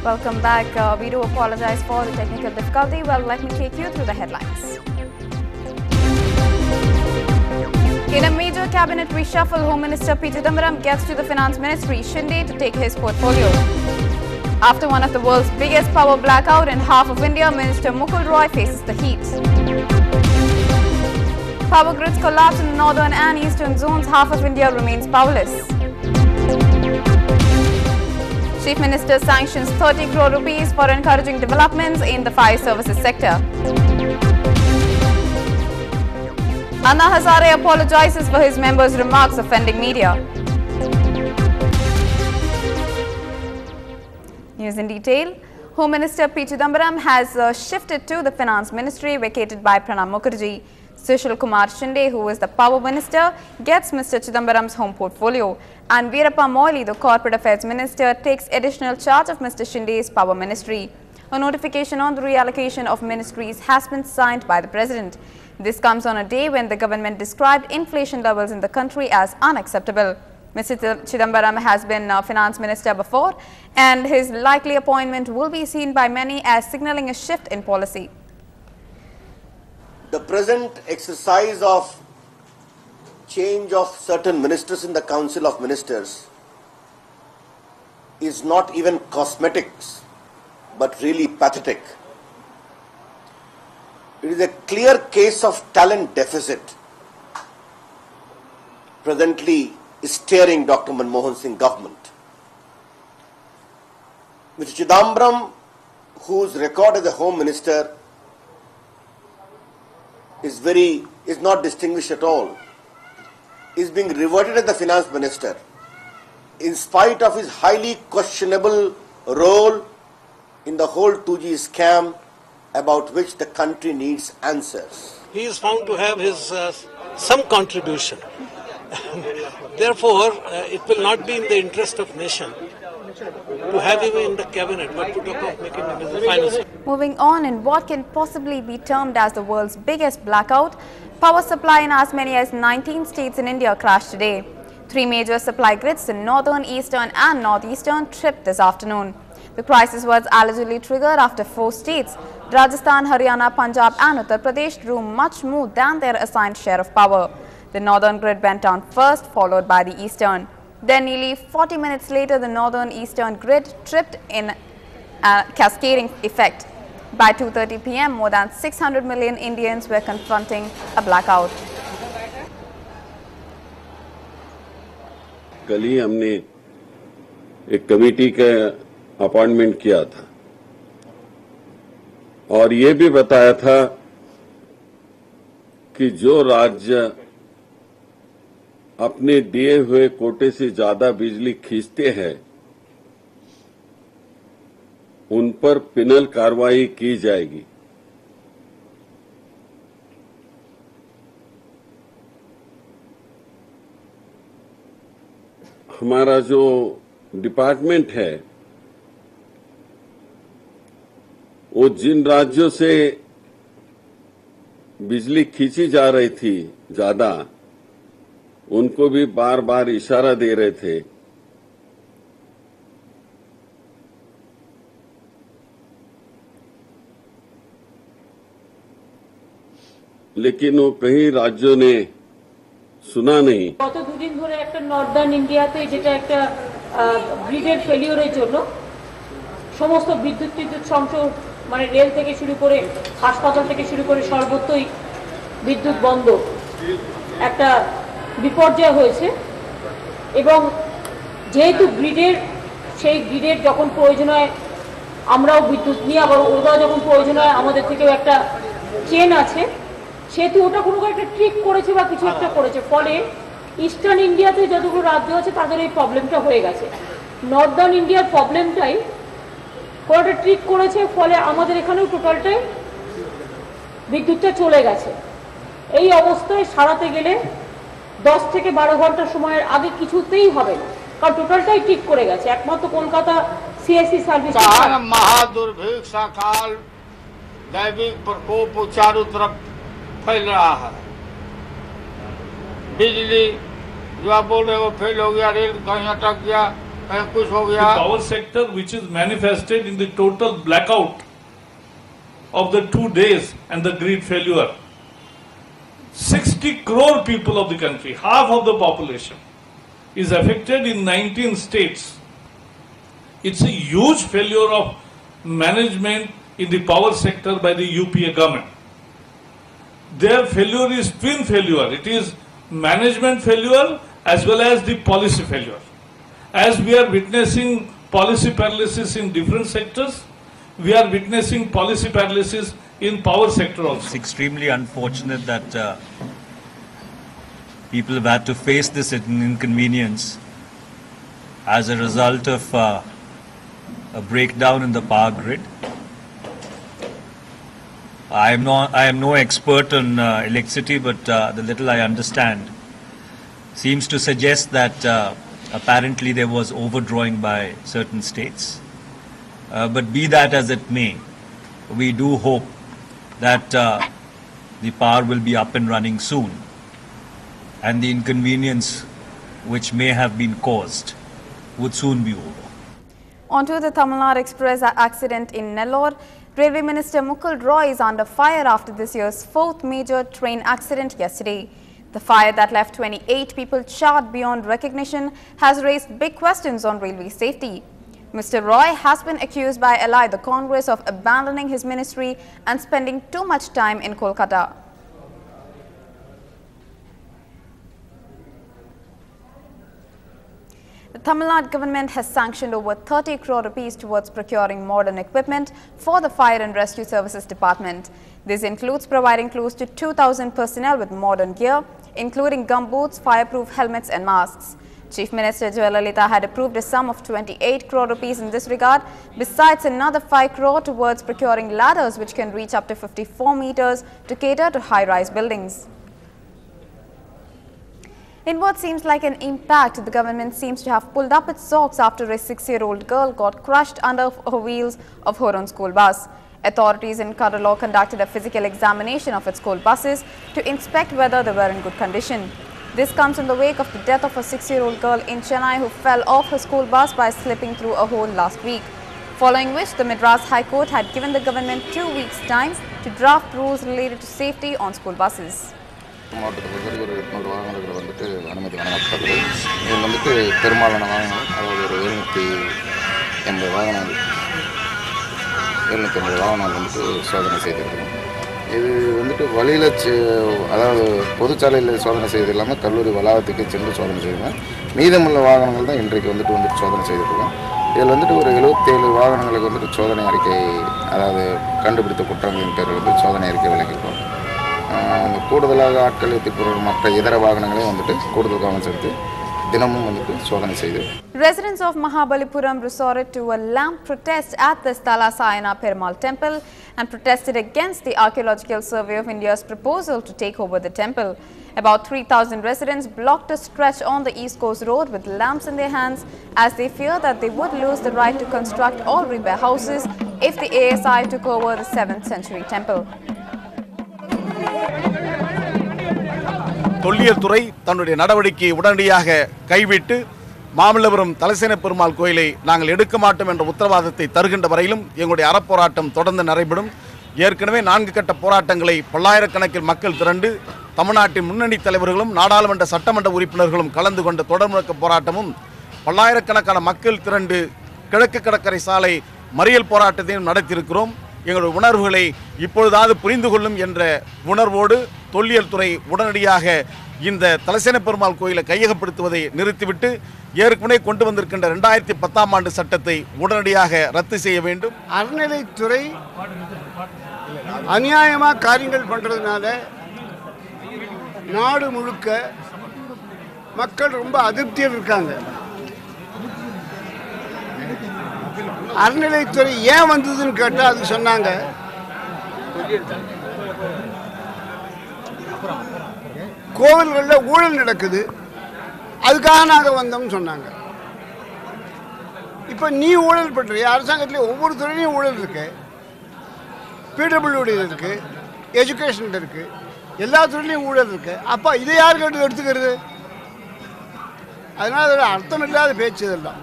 Welcome back. We do apologize for the technical difficulty. Well, let me take you through the headlines. In a major cabinet reshuffle, Home Minister P. Chidambaram gets to the Finance Ministry, Shinde, to take his portfolio. After one of the world's biggest power blackout in half of India, Minister Mukul Roy faces the heat. Power grids collapse in the northern and eastern zones. Half of India remains powerless. Chief Minister sanctions 30 crore rupees for encouraging developments in the fire services sector. Anna Hazare apologizes for his members' remarks offending media. News in detail. Home Minister P. Chidambaram has shifted to the Finance Ministry vacated by Pranab Mukherjee. Sushil Kumar Shinde, who is the Power Minister, gets Mr. Chidambaram's home portfolio, and Veerappa Moily, the Corporate Affairs Minister, takes additional charge of Mr. Shinde's Power Ministry. A notification on the reallocation of ministries has been signed by the President. This comes on a day when the government described inflation levels in the country as unacceptable. Mr. Chidambaram has been Finance Minister before, and his likely appointment will be seen by many as signalling a shift in policy. The present exercise of change of certain ministers in the Council of Ministers is not even cosmetics, but really pathetic. It is a clear case of talent deficit presently steering Dr. Manmohan Singh government. Mr. Chidambaram, whose record as a Home Minister is not distinguished at all, is being reverted as the Finance Minister in spite of his highly questionable role in the whole 2G scam about which the country needs answers. He is found to have his some contribution. Therefore, it will not be in the interest of nation to have him in the cabinet, but to talk of making him as the finance. Moving on, in what can possibly be termed as the world's biggest blackout, power supply in as many as 19 states in India crashed today. 3 major supply grids in northern, eastern and northeastern tripped this afternoon. The crisis was allegedly triggered after 4 states, Rajasthan, Haryana, Punjab and Uttar Pradesh, drew much more than their assigned share of power. The northern grid went down first, followed by the eastern. Then nearly 40 minutes later, the northern-eastern grid tripped in a cascading effect. By 2:30 p.m., more than 600 million Indians were confronting a blackout. कल ही हमने एक committee का appointment किया था और ये भी बताया था कि जो राज्य अपने दिए हुए कोटे से ज्यादा बिजली खींचते हैं उन पर पिनल कार्रवाई की जाएगी। हमारा जो डिपार्टमेंट है वो जिन राज्यों से बिजली खींची जा रही थी ज्यादा, उनको भी बार बार इशारा दे रहे थे लेकिन वो कई राज्यों ने सुना नहीं। গত দুদিন ধরে একটা নর্দার্ন ইন্ডিয়াতে যেটা একটা গ্রিডের ফেলিওরের জন্য সমস্ত বিদ্যুৎ সংযোগ মানে রেল থেকে শুরু করে হাসপাতাল থেকে শুরু করে সর্বত্রই বিদ্যুৎ বন্ধ একটা বিপর্যয় হয়েছে এবং যেহেতু সেই গ্রিডের যখন প্রয়োজন হয় আমরাও বিদ্যুৎ নিয়ে আবার ওরা যখন প্রয়োজন হয় আমাদের থেকেও একটা চেন আছে, সেহেতু ওটা কোনো একটা ট্রিক করেছে বা কিছু একটা করেছে, ফলে ইস্টার্ন ইন্ডিয়াতে যতগুলো রাজ্য আছে তাদের এই প্রবলেমটা হয়ে গেছে। নর্দার্ন ইন্ডিয়ার প্রবলেমটাই কোনো একটা ট্রিক করেছে, ফলে আমাদের এখানেও টোটালটাই বিদ্যুৎটা চলে গেছে। এই অবস্থায় সারাতে গেলে 10 থেকে 12 ঘন্টা সময়ের আগে কিছুতেই হবে না, কারণ টোটালটাই ঠিক করে গেছে। একমাত্র কলকাতা সিএসসি সার্ভিস महादुर्भिक्षा काल दैविक प्रकोप चारों तरफ फैल रहा है। बिजली जो आप बोल रहे हो फेल हो गया, रेल कहीं अटक गया, कुछ हो The गया power sector, which is manifested in the total blackout of the 2 days and the grid failure. 60 crore people of the country, half of the population, is affected in 19 states. It's a huge failure of management in the power sector by the UPA government. Their failure is twin failure. It is management failure as well as the policy failure. As we are witnessing policy paralysis in different sectors, we are witnessing policy paralysis in power sector also. It's extremely unfortunate that people have had to face this inconvenience as a result of a breakdown in the power grid. I am no expert on electricity, but the little I understand seems to suggest that apparently there was overdrawing by certain states. But be that as it may, we do hope that the power will be up and running soon, and the inconvenience which may have been caused would soon be over. Onto the Tamil Nadu Express accident in Nellore. Railway Minister Mukul Roy is under fire after this year's 4th major train accident yesterday. The fire that left 28 people charred beyond recognition has raised big questions on railway safety. Mr. Roy has been accused by ally the Congress of abandoning his ministry and spending too much time in Kolkata. The Tamil Nadu government has sanctioned over 30 crore rupees towards procuring modern equipment for the Fire and Rescue Services Department. This includes providing close to 2,000 personnel with modern gear, including gumboots, fireproof helmets and masks. Chief Minister Jayalalitha had approved a sum of 28 crore rupees in this regard, besides another 5 crore towards procuring ladders which can reach up to 54 meters to cater to high-rise buildings. In what seems like an impact, the government seems to have pulled up its socks after a 6-year-old girl got crushed under her wheels of her own school bus. Authorities in Cuddalore conducted a physical examination of its school buses to inspect whether they were in good condition. This comes in the wake of the death of a 6-year-old girl in Chennai who fell off her school bus by slipping through a hole last week, following which the Madras High Court had given the government 2 weeks' time to draft rules related to safety on school buses. மாவட்டத்தில் பொறுத்தவரைக்கும் ஒரு 800 வாகனங்கள் வந்துட்டு அனுமதி வழங்கப்பட்டது. இதில் வந்துட்டு பெரும்பாலான வாகனங்கள், அதாவது ஒரு 780 வாகனங்கள் வந்துட்டு சோதனை செய்திருக்கிறோம். இது வந்துட்டு வழியில் அதாவது பொதுச்சாலையில் சோதனை செய்வது இல்லாமல் கல்லூரி வளாகத்துக்கு சென்று சோதனை செய்வோம். மீதமுள்ள வாகனங்கள் தான் இன்றைக்கு வந்துட்டு சோதனை செய்திருக்கிறோம். இதில் வந்துட்டு ஒரு 77 வாகனங்களுக்கு வந்துட்டு சோதனை அறிக்கை, அதாவது கண்டுபிடித்த குற்றங்களின் பேரில் வந்து சோதனை அறிக்கை வழங்கியிருக்கோம். கூடுதலாக ஆட்கள் ஏற்றிக்கொள்கிற மற்ற இதர வாகனங்களையும் வந்துட்டு கூடுதல் கவனம் செலுத்தி தினமும் வந்துட்டு சோதனை செய்து. Residents of Mahabalipuram resorted to a lamp protest at the Sthala Sayana Perumal temple and protested against the Archaeological Survey of India's proposal to take over the temple. About 3,000 residents blocked a stretch on the East Coast Road with lamps in their hands as they fear that they would lose the right to construct or repair houses if the ASI took over the 7th century temple. தொல்லியல் துறை தன்னுடைய நடவடிக்கையை உடனடியாக கைவிட்டு மாமல்லபுரம் தலசேன பெருமாள் கோயிலை நாங்கள் எடுக்க மாட்டோம் என்ற உத்தரவாதத்தை தருகின்ற வரையிலும் எங்களுடைய அறப்போராட்டம் தொடர்ந்து நடைபெறும். ஏற்கனவே 4 கட்ட போராட்டங்களை பல்லாயிரக்கணக்கில் மக்கள் திரண்டு தமிழ்நாட்டின் முன்னணி தலைவர்களும் நாடாளுமன்ற சட்டமன்ற உறுப்பினர்களும் கலந்து கொண்ட தொடர் முழக்க போராட்டமும், பல்லாயிரக்கணக்கான மக்கள் திரண்டு கிழக்கு கடற்கரை சாலை மறியல் போராட்டத்தையும் நடத்தியிருக்கிறோம். எங்களுடைய உணர்வுகளை இப்பொழுதாவது புரிந்து கொள்ளும் என்ற உணர்வோடு தொல்லியல் துறை உடனடியாக இந்த தலசேன பெருமாள் கோயிலை கையகப்படுத்துவதை நிறுத்திவிட்டு ஏற்கனவே கொண்டு வந்திருக்கின்ற 2010ஆம் ஆண்டு சட்டத்தை உடனடியாக ரத்து செய்ய வேண்டும். அறநிலைத்துறை அநியாயமாக காரியங்கள் பண்ணுறதுனால நாடு முழுக்க மக்கள் ரொம்ப அதிருப்தியில் இருக்காங்க. அறநிலைத்துறை ஏன் வந்ததுன்னு கேட்டால் அது சொன்னாங்க, கோவில்களில் ஊழல் நடக்குது, அதுக்காக நாங்கள் வந்தோம்னு சொன்னாங்க. இப்போ நீ ஊழல் பண்ணுறிய, அரசாங்கத்தில் ஒவ்வொரு துறையிலையும் ஊழல் இருக்கு, பிடபிள்யூடியில் இருக்கு, எஜுகேஷனில் இருக்கு, எல்லா துறையிலையும் ஊழல் இருக்கு. அப்போ இதை யார் கேட்டு எடுத்துக்கிறது? அதனால் அதோட அர்த்தம் இல்லாத பேச்சு இதெல்லாம்.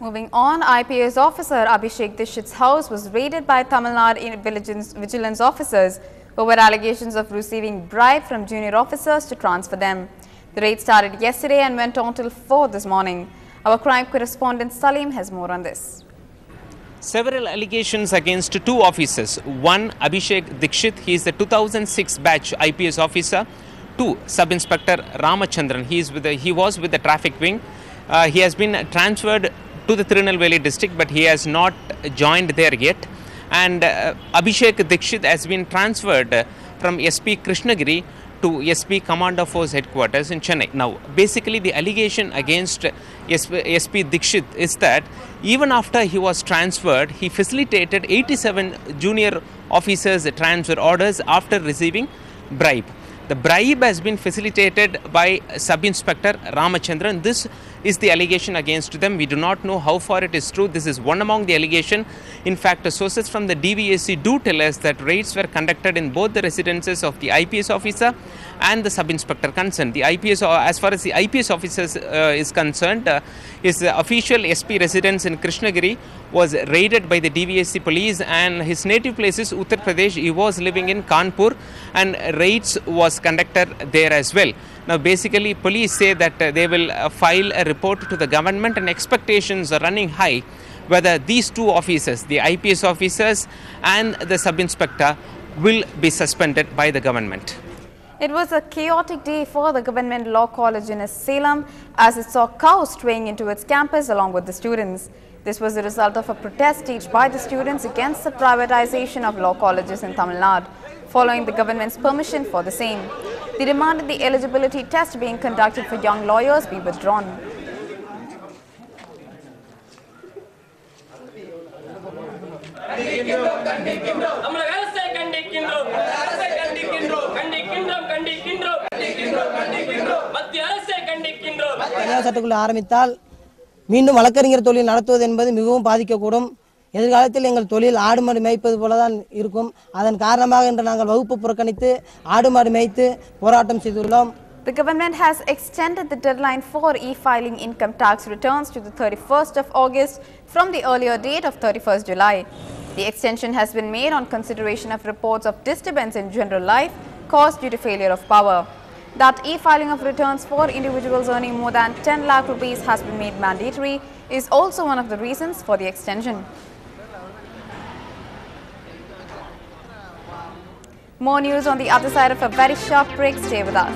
Moving on, IPS officer Abhishek Dikshit's house was raided by Tamil Nadu vigilance officers over allegations of receiving bribe from junior officers to transfer them. The raid started yesterday and went on till 4 this morning. Our crime correspondent Salim has more on this. Several allegations against two officers. One, Abhishek Dikshit, he is the 2006 batch IPS officer. Two, Sub-Inspector Ramachandran, he was with the traffic wing. He has been transferred to the Tirunelveli district, but he has not joined there yet. And Abhishek Dikshit has been transferred from SP Krishnagiri to SP Commander Force Headquarters in Chennai. Now, basically the allegation against SP Dikshit is that even after he was transferred, he facilitated 87 junior officers' transfer orders after receiving bribe. The bribe has been facilitated by Sub-Inspector Ramachandran. This is the allegation against them. We do not know how far it is true. This is one among the allegation. In fact, sources from the DVSC do tell us that raids were conducted in both the residences of the IPS officer and the Sub-Inspector concerned. The IPS, as far as the IPS officers is concerned, his official SP residence in Krishnagiri was raided by the DVSC police, and his native place is Uttar Pradesh. He was living in Kanpur, and raids was conducted there as well. Now, basically, police say that they will file a report to the government, and expectations are running high whether these two officers, the IPS officers and the Sub-Inspector, will be suspended by the government. It was a chaotic day for the Government Law College in Salem as it saw cows straying into its campus along with the students. This was the result of a protest staged by the students against the privatization of law colleges in Tamil Nadu, following the government's permission for the same. They demanded the eligibility test being conducted for young lawyers be withdrawn. சட்டக்குள்ள ஆரம்பித்தால் மீண்டும் வழக்கறிஞர் தொழில் நடத்துவது என்பது மிகவும் பாதிக்கக்கூடும். எதிர்காலத்தில் எங்கள் தொழில் ஆடு மாடு மேய்ப்பது போல தான் இருக்கும். அதன் காரணமாக இன்று நாங்கள் வகுப்பு புறக்கணித்து ஆடு மாடு மேய்த்து போராட்டம் செய்துள்ளோம். The government has extended the deadline for e-filing income tax returns to the 31st of August from the earlier date of 31st July. The extension has been made on consideration of reports of disturbance in general life caused due to failure of power. That e-filing of returns for individuals earning more than 10 lakh rupees has been made mandatory is also one of the reasons for the extension. More news on the other side of a very short break. Stay with us.